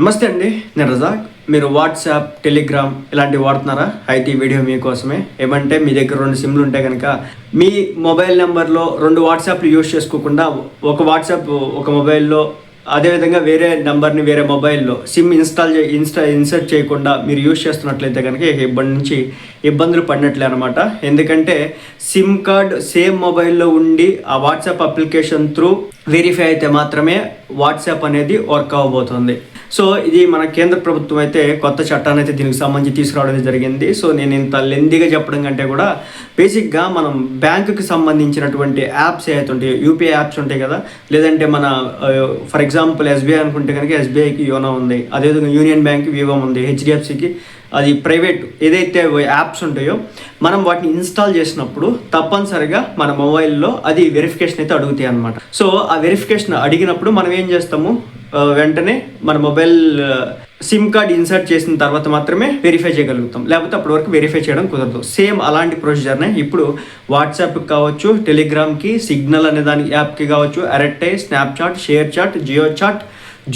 నమస్తే అండి, నేను రజాక్. మీరు వాట్సాప్, టెలిగ్రామ్ ఇలాంటివి వాడుతున్నారా? అయితే ఈ వీడియో మీకోసమే. ఏమంటే మీ దగ్గర 2 సిమ్లు ఉంటే కనుక మీ మొబైల్ నెంబర్లో 2 వాట్సాప్లు యూజ్ చేసుకోకుండా ఒక వాట్సాప్ ఒక మొబైల్లో, అదేవిధంగా వేరే నెంబర్ని వేరే మొబైల్లో సిమ్ ఇన్సర్ట్ చేయకుండా మీరు యూజ్ చేస్తున్నట్లయితే కనుక ఇబ్బందులు పడినట్లే అనమాట. ఎందుకంటే సిమ్ కార్డ్ సేమ్ మొబైల్లో ఉండి ఆ వాట్సాప్ అప్లికేషన్ త్రూ వెరిఫై అయితే మాత్రమే వాట్సాప్ అనేది వర్క్ అవ్వబోతుంది. సో ఇది మన కేంద్ర ప్రభుత్వం అయితే కొత్త చట్టాన్ని అయితే దీనికి సంబంధించి తీసుకురావడం జరిగింది. సో నేను ఇంత లెందీగా చెప్పడం కంటే కూడా బేసిక్గా మనం బ్యాంకుకి సంబంధించినటువంటి యాప్స్ ఏవైతే ఉంటాయో, యూపీఐ యాప్స్ ఉంటాయి కదా, లేదంటే మన ఫర్ ఎగ్జాంపుల్ ఎస్బీఐ అనుకుంటే కనుక ఎస్బీఐకి యోనో ఉంది, అదేవిధంగా యూనియన్ బ్యాంక్ వివో ఉంది, హెచ్డిఎఫ్సికి అది ప్రైవేట్ ఏదైతే యాప్స్ ఉంటాయో మనం వాటిని ఇన్స్టాల్ చేసినప్పుడు తప్పనిసరిగా మన మొబైల్లో అది వెరిఫికేషన్ అయితే అడుగుతాయి అనమాట. సో ఆ వెరిఫికేషన్ అడిగినప్పుడు మనం ఏం చేస్తాము, వెంటనే మన మొబైల్ సిమ్ కార్డ్ ఇన్సర్ట్ చేసిన తర్వాత మాత్రమే వెరిఫై చేయగలుగుతాం, లేకపోతే అప్పటి వరకు వెరిఫై చేయడం కుదరదు. సేమ్ అలాంటి ప్రొసీజర్నే ఇప్పుడు వాట్సాప్కి కావచ్చు, టెలిగ్రామ్కి, సిగ్నల్ అనే దానికి యాప్కి కావచ్చు, Arattai, Snapchat, ShareChat, Jio chat,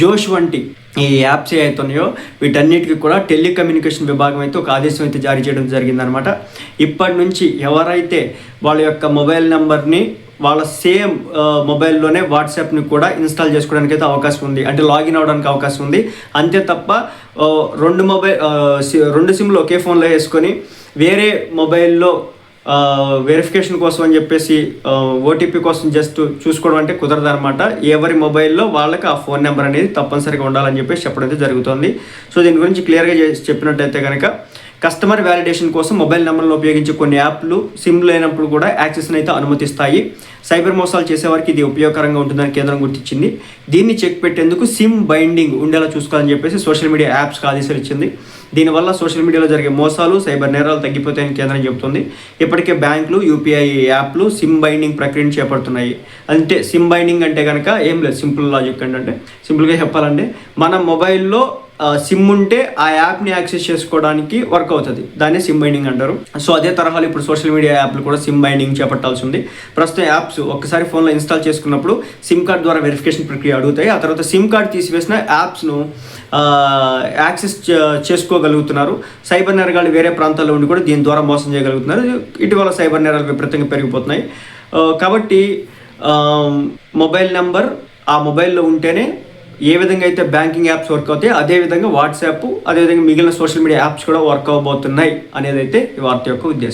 Josh వంటి ఈ యాప్స్ ఏవైతే ఉన్నాయో వీటన్నిటికీ కూడా టెలికమ్యూనికేషన్ విభాగం అయితే ఒక ఆదేశం అయితే జారీ చేయడం జరిగిందనమాట. ఇప్పటి నుంచి ఎవరైతే వాళ్ళ యొక్క మొబైల్ నెంబర్ని వాళ్ళ సేమ్ మొబైల్లోనే వాట్సాప్ని కూడా ఇన్స్టాల్ చేసుకోవడానికి అయితే అవకాశం ఉంది, అంటే లాగిన్ అవ్వడానికి అవకాశం ఉంది. అంతే తప్ప 2 సిమ్లు ఒకే ఫోన్లో వేసుకొని వేరే మొబైల్లో వెరిఫికేషన్ కోసం అని చెప్పేసి ఓటీపీ కోసం జస్ట్ చూసుకోవడం అంటే కుదరదు అనమాట. ఎవరి మొబైల్లో వాళ్ళకి ఆ ఫోన్ నెంబర్ అనేది తప్పనిసరిగా ఉండాలని చెప్పేసి చెప్పడం అయితే జరుగుతుంది. సో దీని గురించి క్లియర్గా చెప్పినట్టయితే కనుక కస్టమర్ వ్యాలిడేషన్ కోసం మొబైల్ నెంబర్లో ఉపయోగించే కొన్ని యాప్లు సిమ్ లేనప్పుడు కూడా యాక్సెస్ని అయితే అనుమతిస్తాయి. సైబర్ మోసాలు చేసేవారికి ఇది ఉపయోగకరంగా ఉంటుందని కేంద్రం గుర్తించింది. దీన్ని చెక్ పెట్టేందుకు సిమ్ బైండింగ్ ఉండేలా చూసుకోవాలని చెప్పేసి సోషల్ మీడియా యాప్స్కి ఆదేశాలు ఇచ్చింది. దీనివల్ల సోషల్ మీడియాలో జరిగే మోసాలు, సైబర్ నేరాలు తగ్గిపోతాయని కేంద్రం చెబుతుంది. ఇప్పటికే బ్యాంకులు, యూపీఐ యాప్లు సిమ్ బైండింగ్ ప్రక్రియను చేపడుతున్నాయి. అంటే సిమ్ బైండింగ్ అంటే కనుక ఏం లేదు, సింపుల్ లాజిక్ అంటే సింపుల్గా చెప్పాలంటే మన మొబైల్లో సిమ్ ఉంటే ఆ యాప్ని యాక్సెస్ చేసుకోవడానికి వర్క్ అవుతుంది, దాన్ని సిమ్ బైండింగ్ అంటారు. సో అదే తరహాలో ఇప్పుడు సోషల్ మీడియా యాప్లు కూడా సిమ్ బైండింగ్ చేపట్టాల్సి ఉంది. ప్రస్తుతం యాప్స్ ఒక్కసారి ఫోన్లో ఇన్స్టాల్ చేసుకున్నప్పుడు సిమ్ కార్డ్ ద్వారా వెరిఫికేషన్ ప్రక్రియ అడుగుతాయి. ఆ తర్వాత సిమ్ కార్డ్ తీసివేసిన యాప్స్ను యాక్సెస్ చేసుకోగలుగుతున్నారు. సైబర్ నేరగాళ్ళు వేరే ప్రాంతాల్లో ఉండి కూడా దీని ద్వారా మోసం చేయగలుగుతున్నారు. ఇటీవల సైబర్ నేరాలు విపరీతంగా పెరిగిపోతున్నాయి. కాబట్టి మొబైల్ నెంబర్ ఆ మొబైల్లో ఉంటేనే ఏ విధంగా అయితే బ్యాంకింగ్ యాప్స్ వర్క్ అవుతాయి, అదేవిధంగా వాట్సాప్, అదేవిధంగా మిగిలిన సోషల్ మీడియా యాప్స్ కూడా వర్క్ అవ్వబోతున్నాయి అనేది అయితే ఈ వార్త యొక్క ఉద్దేశం.